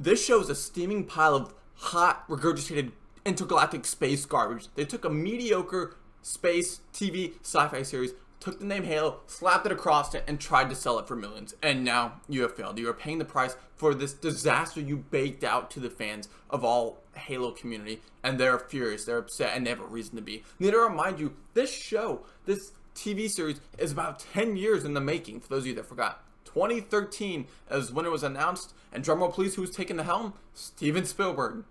This show is a steaming pile of hot, regurgitated intergalactic space garbage. They took a mediocre space TV sci-fi series, took the name Halo, slapped it across it, and tried to sell it for millions. And now you have failed. You are paying the price for this disaster you baked out to the fans of all Halo community, and they're furious, they're upset, and they have a reason to be. Need to remind you, this show, this TV series, is about 10 years in the making, for those of you that forgot. 2013 is when it was announced, and drumroll please, who's taking the helm? Steven Spielberg.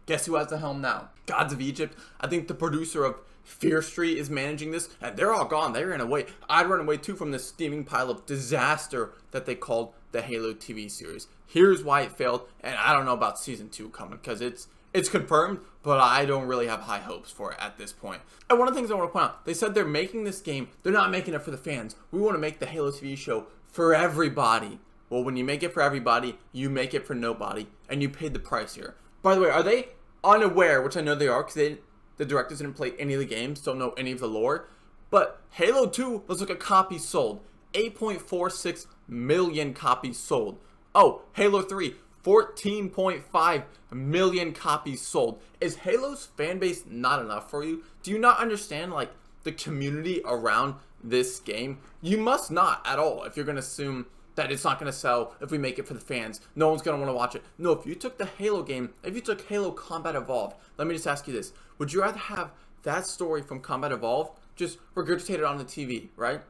Guess who has the helm now? Gods of Egypt. I think the producer of Fear Street is managing this, and they're all gone. They ran away. I'd run away too from this steaming pile of disaster that they called the Halo TV series. Here's why it failed, and I don't know about season 2 coming, because it's confirmed, but I don't really have high hopes for it at this point. And one of the things I want to point out, they said they're making this game, they're not making it for the fans. We want to make the Halo TV show for everybody. Well, when you make it for everybody, you make it for nobody, and you paid the price here. By the way, are they unaware, which I know they are, because the directors didn't play any of the games, don't know any of the lore, but Halo 2, let's look at copies sold. 8.46 million copies sold. Oh, Halo 3, 14.5 million copies sold. Is Halo's fan base not enough for you? Do you not understand, like, the community around this game? You must not at all if you're going to assume that it's not going to sell if we make it for the fans. No one's going to want to watch it. No, if you took the Halo game, if you took Halo Combat Evolved, let me just ask you this. Would you rather have that story from Combat Evolved just regurgitated on the TV, right?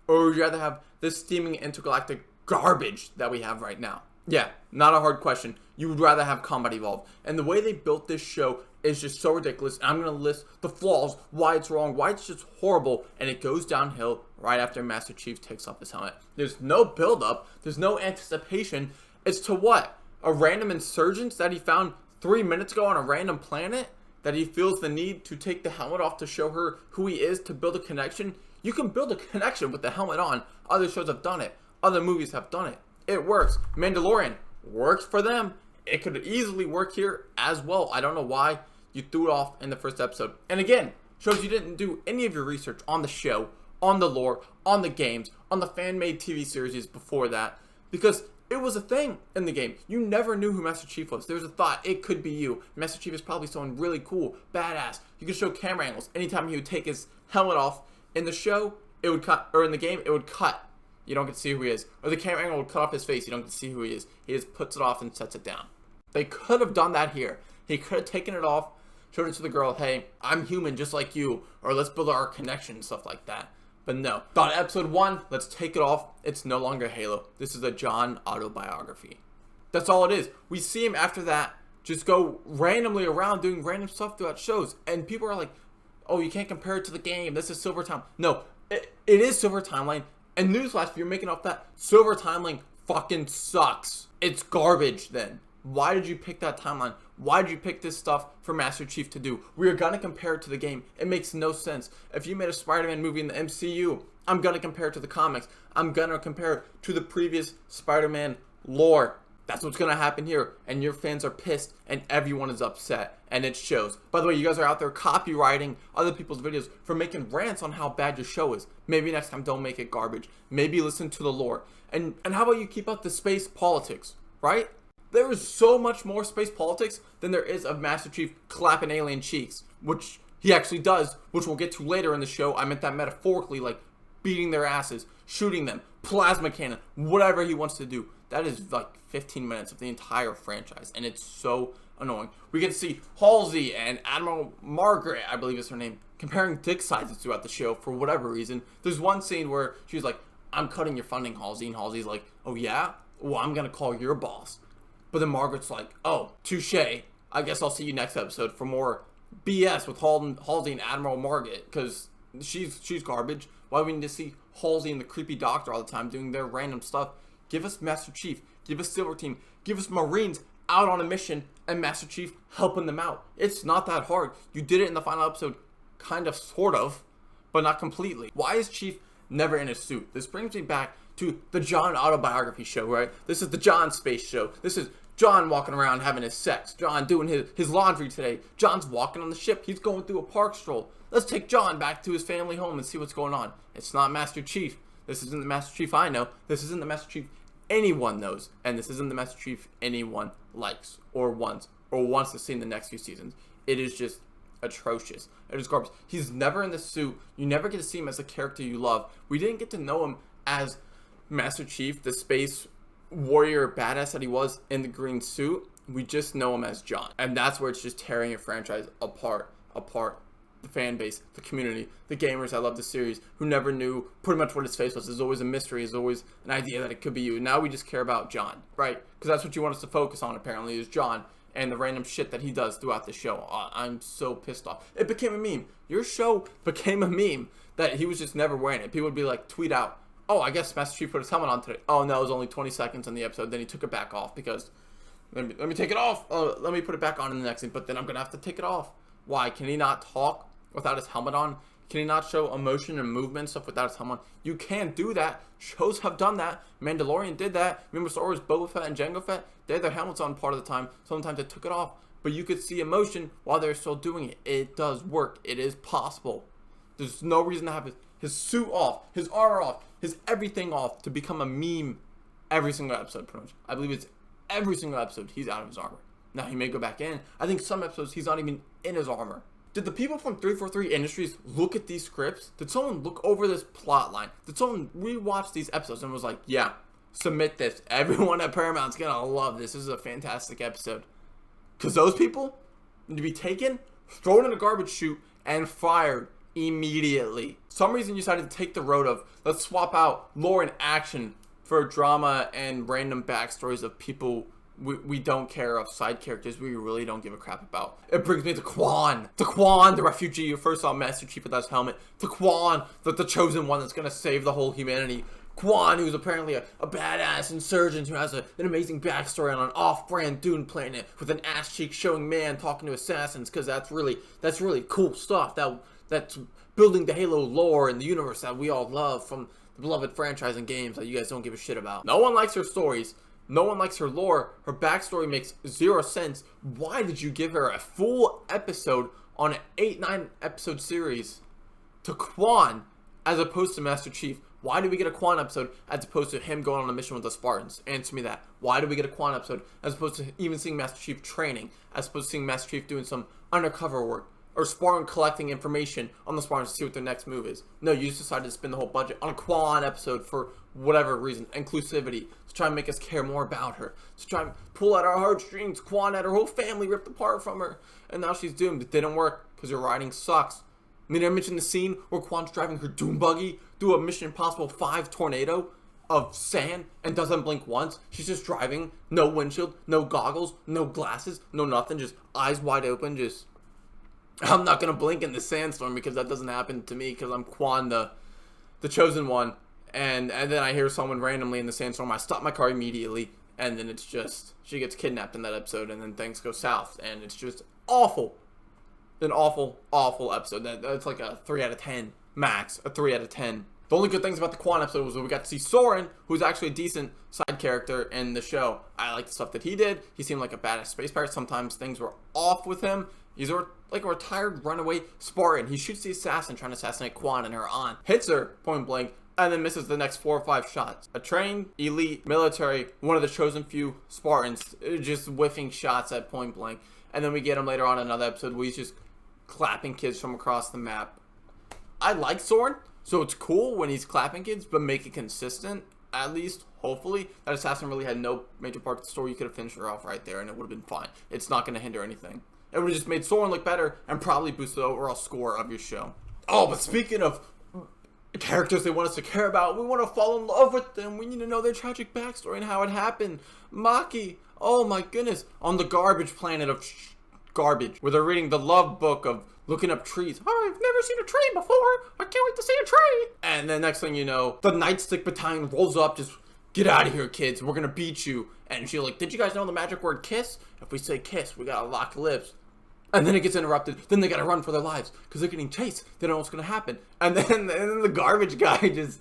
Or would you rather have this steaming intergalactic garbage that we have right now? Yeah, not a hard question. You would rather have Combat Evolved. And the way they built this show is just so ridiculous. I'm going to list the flaws, why it's wrong, why it's just horrible, and it goes downhill right after Master Chief takes off his helmet. There's no build-up. There's no anticipation. It's to what? A random insurgent that he found 3 minutes ago on a random planet? That he feels the need to take the helmet off to show her who he is, to build a connection? You can build a connection with the helmet on. Other shows have done it. Other movies have done it. It works. Mandalorian works for them. It could easily work here as well. I don't know why you threw it off in the first episode. And again, shows you didn't do any of your research on the show, on the lore, on the games, on the fan-made TV series before that, because it was a thing in the game. You never knew who Master Chief was. There was a thought, it could be you. Master Chief is probably someone really cool, badass. You could show camera angles. Anytime he would take his helmet off in the show, it would cut, or in the game, it would cut. You don't get to see who he is. Or the camera angle would cut off his face. You don't get to see who he is. He just puts it off and sets it down. They could have done that here. He could have taken it off, showed it to the girl, hey, I'm human just like you, or let's build our connection and stuff like that. But no. Thought episode 1, let's take it off. It's no longer Halo. This is a John autobiography. That's all it is. We see him after that just go randomly around doing random stuff throughout shows. And people are like, oh, you can't compare it to the game. This is Silver Time. No, it is Silver Timeline. And newsflash, if you're making off that, Silver Timeline fucking sucks. It's garbage then. Why did you pick that timeline? Why did you pick this stuff for Master Chief to do? We are going to compare it to the game. It makes no sense. If you made a Spider-Man movie in the MCU, I'm going to compare it to the comics. I'm going to compare it to the previous Spider-Man lore. That's what's going to happen here. And your fans are pissed and everyone is upset. And it shows. By the way, you guys are out there copywriting other people's videos for making rants on how bad your show is. Maybe next time don't make it garbage. Maybe listen to the lore. And how about you keep up the space politics, right? There is so much more space politics than there is of Master Chief clapping alien cheeks, which he actually does, which we'll get to later in the show. I meant that metaphorically, like beating their asses, shooting them, plasma cannon, whatever he wants to do. That is like 15 minutes of the entire franchise, and it's so annoying. We get to see Halsey and Admiral Margaret, I believe is her name, comparing dick sizes throughout the show for whatever reason. There's one scene where she's like, I'm cutting your funding, Halsey, and Halsey's like, oh yeah? Well, I'm going to call your boss. But then Margaret's like, oh, touche. I guess I'll see you next episode for more BS with Halsey and Admiral Margaret, because she's garbage. Why do we need to see Halsey and the creepy doctor all the time doing their random stuff? Give us Master Chief, give us Silver Team, give us Marines out on a mission, and Master Chief helping them out. It's not that hard. You did it in the final episode, kind of, sort of, but not completely. Why is Chief never in a suit? This brings me back to the John autobiography show, right? This is the John space show. This is John walking around having his sex. John doing his laundry today. John's walking on the ship. He's going through a park stroll. Let's take John back to his family home and see what's going on. It's not Master Chief. This isn't the Master Chief I know. This isn't the Master Chief anyone knows. And this isn't the Master Chief anyone likes or wants to see in the next few seasons. It is just atrocious. It is garbage. He's never in the suit. You never get to see him as a character you love. We didn't get to know him as Master Chief, the space warrior badass that he was in the green suit. We just know him as John. And that's where it's just tearing a franchise apart. The fan base, the community, the gamers that love the series, who never knew pretty much what his face was. There's always a mystery. There's always an idea that it could be you. Now we just care about John, right? Because that's what you want us to focus on, apparently, is John and the random shit that he does throughout the show. I'm so pissed off. It became a meme. Your show became a meme that he was just never wearing it. People would be like, tweet out, oh, I guess Master Chief put his helmet on today. Oh, no, it was only 20 seconds in the episode. Then he took it back off because, let me take it off. Let me put it back on in the next scene, but then I'm going to have to take it off. Why? Can he not talk without his helmet on? Can he not show emotion and movement stuff without his helmet on? You can't do that. Shows have done that. Mandalorian did that. Remember Star Wars, Boba Fett and Jango Fett? They had their helmets on part of the time. Sometimes they took it off. But you could see emotion while they're still doing it. It does work. It is possible. There's no reason to have his suit off, his armor off, his everything off to become a meme every single episode, pretty much. I believe it's every single episode he's out of his armor. Now, he may go back in. I think some episodes he's not even in his armor. Did the people from 343 Industries look at these scripts? Did someone look over this plot line? Did someone rewatch these episodes and was like, yeah, submit this. Everyone at Paramount's gonna love this. This is a fantastic episode. Because those people need to be taken, thrown in a garbage chute, and fired immediately. For some reason you decided to take the road of, let's swap out lore and action for drama and random backstories of people we don't care of, side characters we really don't give a crap about. It brings me to Quan. To Quan, the refugee who first saw Master Chief without his helmet. To Quan, the chosen one that's going to save the whole humanity. Quan, who's apparently a badass insurgent who has an amazing backstory on an off-brand dune planet with an ass cheek showing man talking to assassins, because that's really cool stuff. That's building the Halo lore and the universe that we all love from the beloved franchise and games that you guys don't give a shit about. No one likes her stories. No one likes her lore. Her backstory makes 0 sense. Why did you give her a full episode on an 8-9 episode series to Quan as opposed to Master Chief? Why did we get a Quan episode as opposed to him going on a mission with the Spartans? Answer me that. Why did we get a Quan episode as opposed to even seeing Master Chief training, as opposed to seeing Master Chief doing some undercover work, or Spartan collecting information on the Spartans to see what their next move is? No, you just decided to spend the whole budget on a Quan episode for whatever reason. Inclusivity. To try and make us care more about her. To try and pull at our heartstrings. Quan had her whole family ripped apart from her. And now she's doomed. It didn't work because your writing sucks. I mean, I mentioned the scene where Quan's driving her Doom buggy through a Mission Impossible 5 tornado of sand and doesn't blink once. She's just driving. No windshield. No goggles. No glasses. No nothing. Just eyes wide open. Just... I'm not going to blink in the sandstorm because that doesn't happen to me because I'm Quan, the chosen one. And then I hear someone randomly in the sandstorm. I stop my car immediately. And then it's just, she gets kidnapped in that episode. And then things go south. And it's just awful. An awful, awful episode. That's like a 3 out of 10. Max. A 3 out of 10. The only good things about the Quan episode was that we got to see Soren, who's actually a decent side character in the show. I like the stuff that he did. He seemed like a badass space pirate. Sometimes things were off with him. He's like a retired runaway Spartan. He shoots the assassin trying to assassinate Quan and her aunt. Hits her point blank and then misses the next 4 or 5 shots. A trained, elite, military, one of the chosen few Spartans, just whiffing shots at point blank. And then we get him later on in another episode where he's just clapping kids from across the map. I like Soren, so it's cool when he's clapping kids, but make it consistent. At least, hopefully, that assassin really had no major part of the story. You could have finished her off right there and it would have been fine. It's not going to hinder anything. It would have just made Soren look better and probably boosted the overall score of your show. Oh, but speaking of characters they want us to care about, we want to fall in love with them. We need to know their tragic backstory and how it happened. Maki, oh my goodness, on the garbage planet of garbage, where they're reading the love book of looking up trees. Oh, I've never seen a tree before. I can't wait to see a tree. And then next thing you know, the Nightstick Battalion rolls up, just get out of here, kids. We're going to beat you. And she's like, did you guys know the magic word kiss? If we say kiss, we got to lock lips. And then it gets interrupted. Then they got to run for their lives because they're getting chased. They don't know what's going to happen. And then the garbage guy just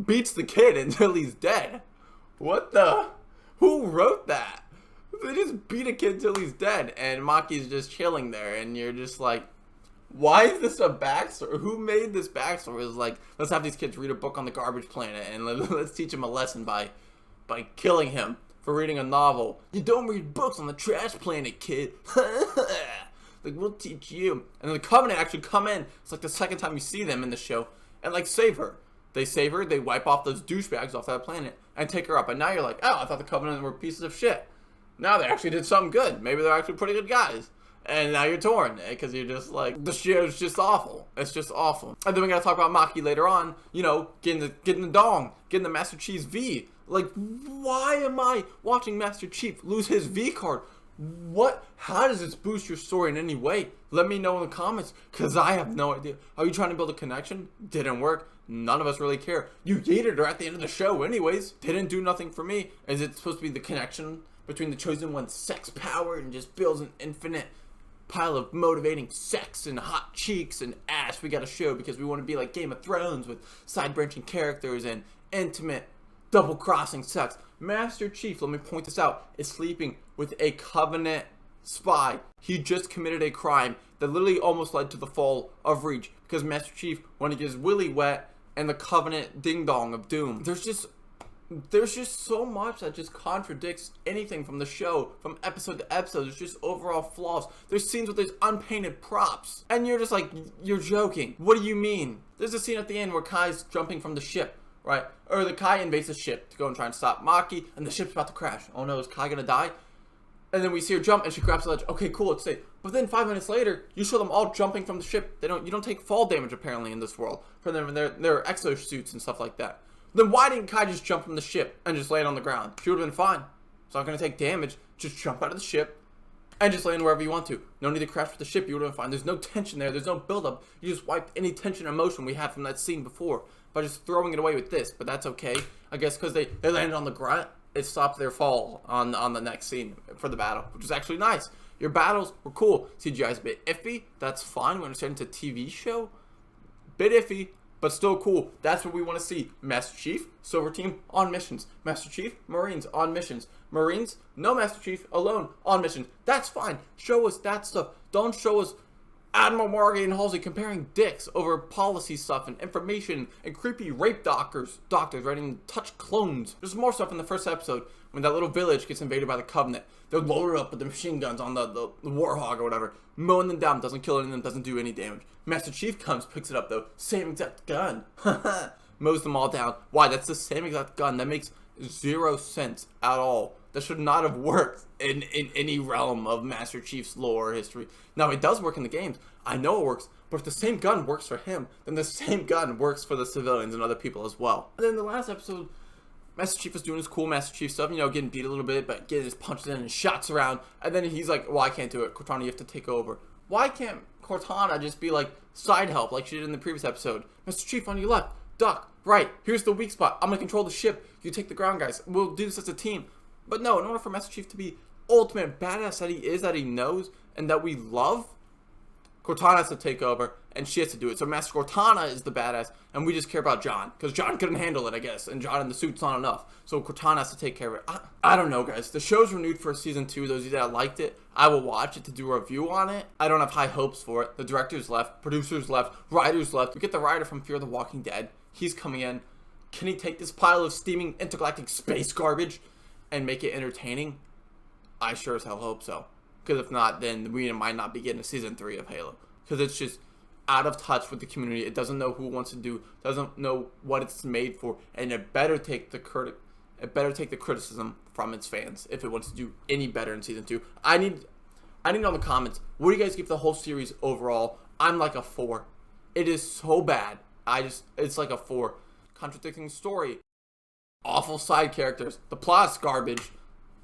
beats the kid until he's dead. What the? Who wrote that? They just beat a kid until he's dead. And Maki's just chilling there. And you're just like, why is this a backstory? Who made this backstory? It's like, let's have these kids read a book on the garbage planet. And let's teach them a lesson by killing him. for reading a novel. You don't read books on the trash planet, kid. Like, we'll teach you. And then the Covenant actually come in. It's like the second time you see them in the show. And, like, save her. They save her. They wipe off those douchebags off that planet. And take her up. And now you're like, oh, I thought the Covenant were pieces of shit. Now they actually did something good. Maybe they're actually pretty good guys. And now you're torn. Because you're just like, the show's just awful. It's just awful. And then we gotta talk about Maki later on. You know, getting the dong. Getting the Master Chief's V. Like, why am I watching Master Chief lose his V card? What? How does this boost your story in any way? Let me know in the comments, because I have no idea. Are you trying to build a connection? Didn't work. None of us really care. You yeeted her at the end of the show anyways. Didn't do nothing for me. Is it supposed to be the connection between the Chosen One's sex power and just builds an infinite pile of motivating sex and hot cheeks and ass we gotta show because we want to be like Game of Thrones with side-branching characters and intimate double-crossing sex? Master Chief, let me point this out, is sleeping with a Covenant spy. He just committed a crime that literally almost led to the fall of Reach because Master Chief wanted to get his willy wet and the Covenant ding-dong of doom. There's just so much that just contradicts anything from the show, from episode to episode. There's just overall flaws. There's scenes with these unpainted props. And you're just like, you're joking. What do you mean? There's a scene at the end where Kai's jumping from the ship. Right? Or the Kai invades the ship to go and try and stop Maki, and the ship's about to crash. Oh no, is Kai gonna die? And then we see her jump, and she grabs the ledge. Okay, cool, it's safe. But then 5 minutes later, you show them all jumping from the ship. You don't take fall damage apparently in this world from them and their exosuits and stuff like that. Then why didn't Kai just jump from the ship and just land on the ground? She would have been fine. It's not gonna take damage. Just jump out of the ship and just land wherever you want to. No need to crash with the ship. You would have been fine. There's no tension there. There's no buildup. You just wiped any tension or emotion we had from that scene before by just throwing it away with this. But that's okay. I guess because they landed on the ground, it stopped their fall on the next scene for the battle, which is actually nice. Your battles were cool. CGI's a bit iffy. That's fine. We understand it's a TV show. Bit iffy, but still cool. That's what we want to see. Master Chief, Silver Team on missions. Master Chief, Marines on missions. Marines, no Master Chief, alone on missions. That's fine. Show us that stuff. Don't show us Admiral Morgan and Halsey comparing dicks over policy stuff and information and creepy rape doctors ready to touch clones. There's more stuff in the first episode when that little village gets invaded by the Covenant. They're loaded up with the machine guns on the Warhog or whatever. Mowing them down, doesn't kill any of them, doesn't do any damage. Master Chief comes, picks it up though. Same exact gun. Mows them all down. Why? That's the same exact gun. That makes 0 sense at all. That should not have worked in any realm of Master Chief's lore or history. Now, it does work in the games. I know it works. But if the same gun works for him, then the same gun works for the civilians and other people as well. And then the last episode, Master Chief was doing his cool Master Chief stuff, you know, getting beat a little bit, but getting his punches in and shots around. And then he's like, well, I can't do it. Cortana, you have to take over. Why can't Cortana just be like side help like she did in the previous episode? Master Chief, on your left. Duck. Right. Here's the weak spot. I'm going to control the ship. You take the ground, guys. We'll do this as a team. But no, in order for Master Chief to be ultimate badass that he is, that he knows, and that we love, Cortana has to take over, and she has to do it. So Master Cortana is the badass, and we just care about John. Because John couldn't handle it, I guess, and John in the suit's not enough. So Cortana has to take care of it. I don't know, guys. The show's renewed for season 2. Those of you that liked it, I will watch it to do a review on it. I don't have high hopes for it. The director's left, producers left, writers left. We get the writer from Fear the Walking Dead. He's coming in. Can he take this pile of steaming intergalactic space garbage and make it entertaining? I sure as hell hope so. Because if not, then we might not be getting a season 3 of Halo. Because it's just out of touch with the community. It doesn't know who it wants to do. Doesn't know what it's made for. And it better take the criticism from its fans if it wants to do any better in season 2. I need to know in the comments, what do you guys give the whole series overall? I'm like a 4. It is so bad. It's like a 4. Contradicting story. Awful side characters. The plot's garbage.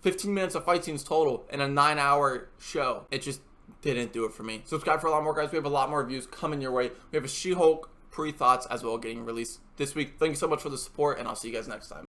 15 minutes of fight scenes total in a 9-hour show. It just didn't do it for me. Subscribe for a lot more, guys. We have a lot more reviews coming your way. We have a She-Hulk pre-thoughts as well getting released this week. Thank you so much for the support, and I'll see you guys next time.